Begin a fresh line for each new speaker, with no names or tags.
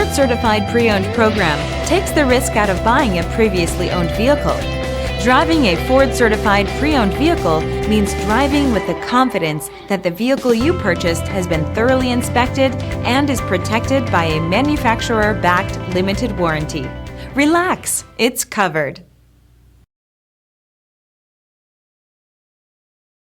Ford Certified Pre-Owned program takes the risk out of buying a previously owned vehicle. Driving a Ford Certified Pre-Owned vehicle means driving with the confidence that the vehicle you purchased has been thoroughly inspected and is protected by a manufacturer-backed limited warranty. Relax, it's covered.